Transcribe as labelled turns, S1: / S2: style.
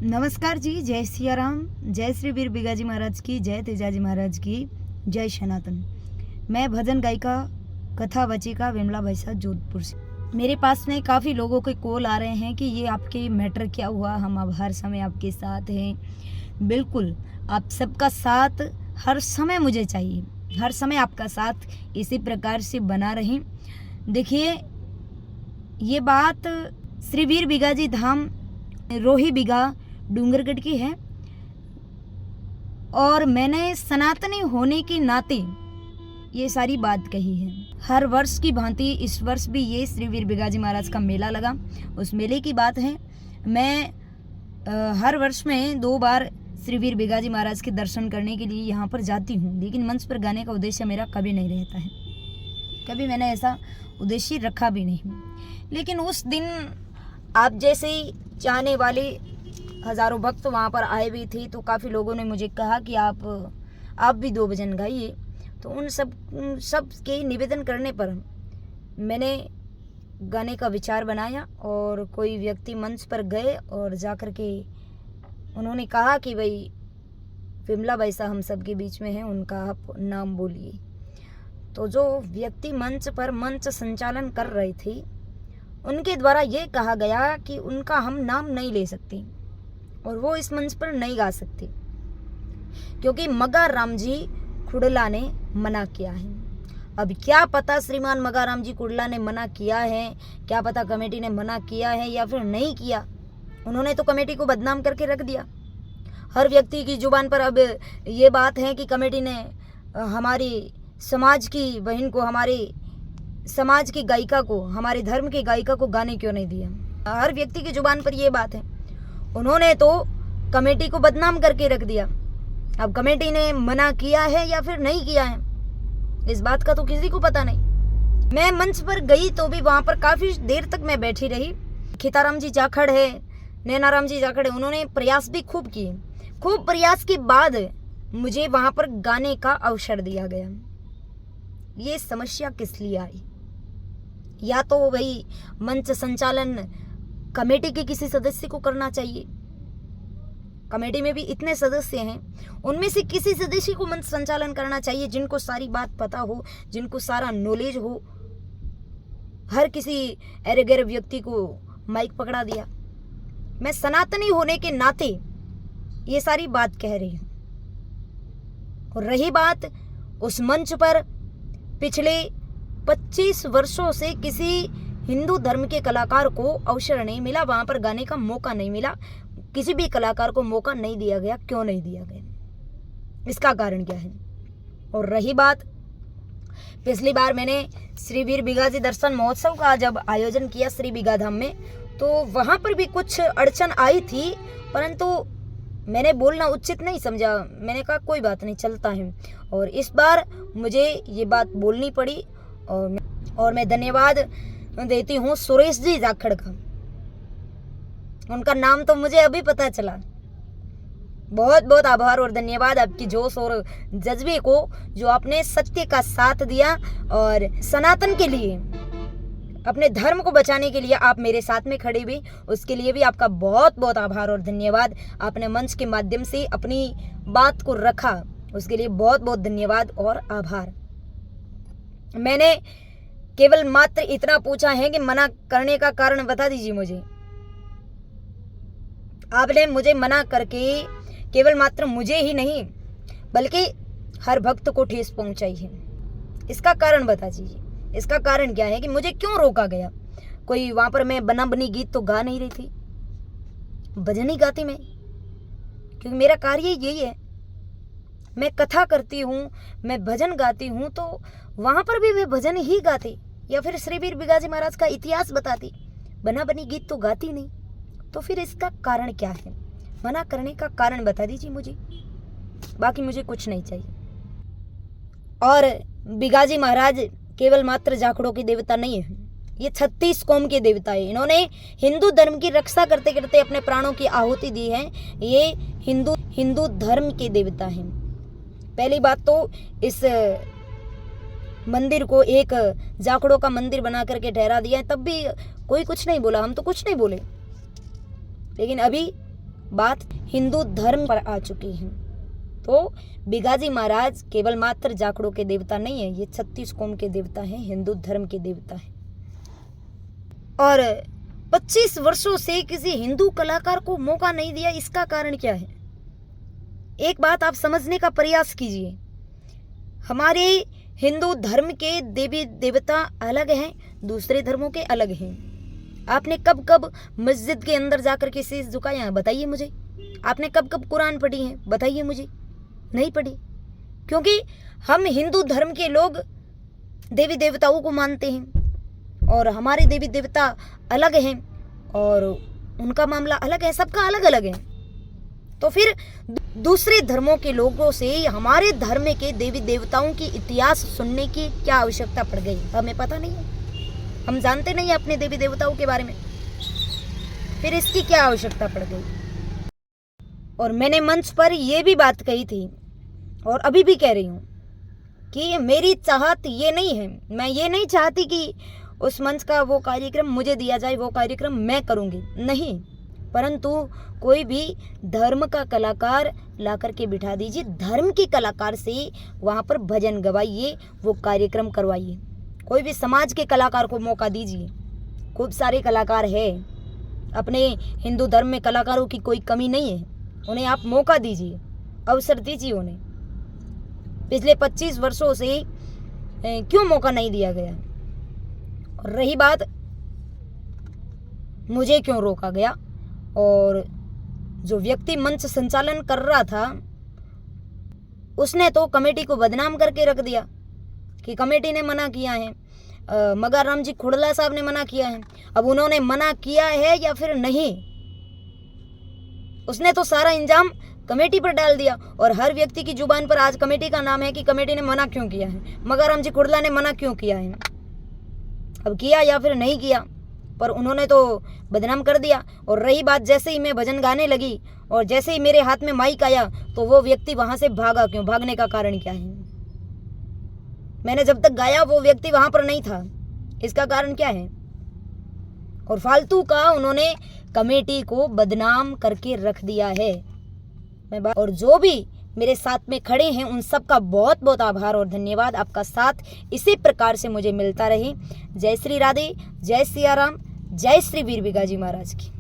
S1: नमस्कार जी, जय सिया राम, जय श्री वीर बिगाजी महाराज की, जय तेजाजी महाराज की, जय सनातन। मैं भजन गायिका कथा वचिका विमला बैसा जोधपुर से। मेरे पास में काफ़ी लोगों के कॉल आ रहे हैं कि ये आपके मैटर क्या हुआ, हम अब हर समय आपके साथ हैं। बिल्कुल, आप सबका साथ हर समय मुझे चाहिए, हर समय आपका साथ इसी प्रकार से बना रहें। देखिए, ये बात श्री वीर बिगाजी धाम रोही बिगा डूंगरगढ़ की है और मैंने सनातनी होने के नाते ये सारी बात कही है। हर वर्ष की भांति इस वर्ष भी ये श्री वीर बिगाजी महाराज का मेला लगा। उस मेले की बात है, मैं हर वर्ष में 2 बार श्री वीर बिगाजी महाराज के दर्शन करने के लिए यहाँ पर जाती हूँ, लेकिन मंच पर गाने का उद्देश्य मेरा कभी नहीं रहता है, कभी मैंने ऐसा उद्देश्य रखा भी नहीं। लेकिन उस दिन आप जैसे ही चाहने वाले हज़ारों भक्त वहाँ पर आए भी थे, तो काफ़ी लोगों ने मुझे कहा कि आप भी 2 भजन गाइए। तो उन सब के निवेदन करने पर मैंने गाने का विचार बनाया और कोई व्यक्ति मंच पर गए और जाकर के उन्होंने कहा कि भाई विमला बैसा हम सब के बीच में है, उनका आप नाम बोलिए। तो जो व्यक्ति मंच पर मंच संचालन कर रहे थे, उनके द्वारा ये कहा गया कि उनका हम नाम नहीं ले सकते और वो इस मंच पर नहीं गा सकते, क्योंकि मगाराम जी कुड़ला ने मना किया है। अब क्या पता श्रीमान मगाराम जी कुड़ला ने मना किया है, क्या पता कमेटी ने मना किया है या फिर नहीं किया। उन्होंने तो कमेटी को बदनाम करके रख दिया। हर व्यक्ति की जुबान पर अब ये बात है कि कमेटी ने हमारी समाज की बहन को, हमारे समाज की गायिका को, हमारे धर्म की गायिका को गाने क्यों नहीं दिया। हर व्यक्ति की जुबान पर ये बात है। उन्होंने तो कमेटी को बदनाम करके रख दिया। अब कमेटी ने मना किया है या फिर नहीं किया है, इस बात का तो किसी को पता नहीं। मैं मंच पर गई तो भी वहाँ पर काफ़ी देर तक मैं बैठी रही। खीताराम जी जाखड़ है, नैनाराम जी जाखड़ है, उन्होंने प्रयास भी खूब किए। खूब प्रयास के बाद मुझे वहाँ पर गाने का अवसर दिया गया। ये समस्या किस लिए आई? या तो भाई मंच संचालन कमेटी के किसी सदस्य को करना चाहिए। कमेटी में भी इतने सदस्य हैं, उनमें से किसी सदस्य को मंच संचालन करना चाहिए, जिनको सारी बात पता हो, जिनको सारा नॉलेज हो। हर किसी अरे गैर व्यक्ति को माइक पकड़ा दिया। मैं सनातनी होने के नाते ये सारी बात कह रही हूँ। और रही बात उस मंच पर पिछले 25 वर्षों से किसी हिंदू धर्म के कलाकार को अवसर नहीं मिला, वहां पर गाने का मौका नहीं मिला, किसी भी कलाकार को मौका नहीं दिया गया। क्यों नहीं दिया गया, इसका कारण क्या है? और रही बात, पिछली बार मैंने श्री वीर बिगाजी दर्शन महोत्सव का जब आयोजन किया श्री बिगा धाम में, तो वहां पर भी कुछ अड़चन आई थी, परंतु मैंने बोलना उचित नहीं समझा। मैंने कहा कोई बात नहीं, चलता है। और इस बार मुझे ये बात बोलनी पड़ी और मैं धन्यवाद देती हूँ सुरेश जी जाखड़ का। उनका नाम तो मुझे अभी पता चला। बहुत बहुत आभार और धन्यवाद आपकी जोश और जज्बे को, जो आपने सत्य का साथ दिया और सनातन के लिए, अपने धर्म को बचाने के लिए आप मेरे साथ में खड़े हुए। उसके लिए भी आपका बहुत बहुत आभार और धन्यवाद। आपने मंच के माध्यम से अपनी बात को रखा, उसके लिए बहुत बहुत धन्यवाद और आभार। मैंने केवल मात्र इतना पूछा है कि मना करने का कारण बता दीजिए मुझे। आपने मुझे मना करके केवल मात्र मुझे ही नहीं बल्कि हर भक्त को ठेस पहुंचाई है। इसका कारण बता दीजिए। इसका कारण क्या है कि मुझे क्यों रोका गया? कोई वहां पर मैं बना बनी गीत तो गा नहीं रही थी, भजन ही गाती मैं, क्योंकि मेरा कार्य यही है। मैं कथा करती हूँ, मैं भजन गाती हूँ, तो वहां पर भी मैं भजन ही गाती या फिर श्री वीर बिगाजी महाराज का इतिहास बताती, बना बनी गीत तो गाती नहीं। तो फिर इसका कारण क्या है? मना करने का कारण बता दीजिए मुझे, बाकी मुझे कुछ नहीं चाहिए। और बिगाजी महाराज केवल मात्र जाखड़ों के देवता नहीं है, ये 36 कौम के देवता है। इन्होंने हिंदू धर्म की रक्षा करते करते अपने प्राणों की आहुति दी है। ये हिंदू धर्म के देवता हैं। पहली बात तो इस मंदिर को एक जाखड़ों का मंदिर बना करके ठहरा दिया है, तब भी कोई कुछ नहीं बोला, हम तो कुछ नहीं बोले। लेकिन अभी बात हिंदू धर्म पर आ चुकी है। तो बिगाजी महाराज केवल मात्र जाखड़ों के देवता नहीं है, ये 36 कौम के देवता हैं, हिंदू धर्म के देवता हैं। और 25 वर्षों से किसी हिंदू कलाकार को मौका नहीं दिया, इसका कारण क्या है? एक बात आप समझने का प्रयास कीजिए, हमारे हिंदू धर्म के देवी देवता अलग हैं, दूसरे धर्मों के अलग हैं। आपने कब कब मस्जिद के अंदर जाकर के शीश झुकाया है? बताइए मुझे। आपने कब कब कुरान पढ़ी है? बताइए मुझे। नहीं पढ़ी, क्योंकि हम हिंदू धर्म के लोग देवी देवताओं को मानते हैं और हमारे देवी देवता अलग हैं और उनका मामला अलग है, सबका अलग अलग है। तो फिर दूसरे धर्मों के लोगों से हमारे धर्म के देवी देवताओं की इतिहास सुनने की क्या आवश्यकता पड़ गई? हमें पता नहीं है, हम जानते नहीं अपने देवी देवताओं के बारे में, फिर इसकी क्या आवश्यकता पड़ गई? और मैंने मंच पर यह भी बात कही थी और अभी भी कह रही हूँ कि मेरी चाहत ये नहीं है, मैं ये नहीं चाहती कि उस मंच का वो कार्यक्रम मुझे दिया जाए, वो कार्यक्रम मैं करूँगी, नहीं। परंतु कोई भी धर्म का कलाकार ला करके बिठा दीजिए, धर्म के कलाकार से वहाँ पर भजन गवाइए, वो कार्यक्रम करवाइए। कोई भी समाज के कलाकार को मौका दीजिए, खूब सारे कलाकार हैं अपने हिंदू धर्म में, कलाकारों की कोई कमी नहीं है, उन्हें आप मौका दीजिए, अवसर दीजिए उन्हें। पिछले 25 वर्षों से क्यों मौका नहीं दिया गया? और रही बात मुझे क्यों रोका गया, और जो व्यक्ति मंच संचालन कर रहा था उसने तो कमेटी को बदनाम करके रख दिया कि कमेटी ने मना किया है, मगाराम जी खुड़ला साहब ने मना किया है। अब उन्होंने मना किया है या फिर नहीं, उसने तो सारा इंजाम कमेटी पर डाल दिया और हर व्यक्ति की जुबान पर आज कमेटी का नाम है कि कमेटी ने मना क्यों किया है, मगाराम जी खुड़ला ने मना क्यों किया है। अब किया या फिर नहीं किया, पर उन्होंने तो बदनाम कर दिया। और रही बात, जैसे ही मैं भजन गाने लगी और जैसे ही मेरे हाथ में माइक आया तो वो व्यक्ति वहां से भागा क्यों? भागने का कारण क्या है? मैंने जब तक गाया वो व्यक्ति वहां पर नहीं था, इसका कारण क्या है? और फालतू का उन्होंने कमेटी को बदनाम करके रख दिया है। और जो भी मेरे साथ में खड़े हैं उन सब का बहुत बहुत आभार और धन्यवाद। आपका साथ इसी प्रकार से मुझे मिलता रहे। जय श्री राधे, जय सिया राम, जय श्री वीर बिगाजी महाराज की।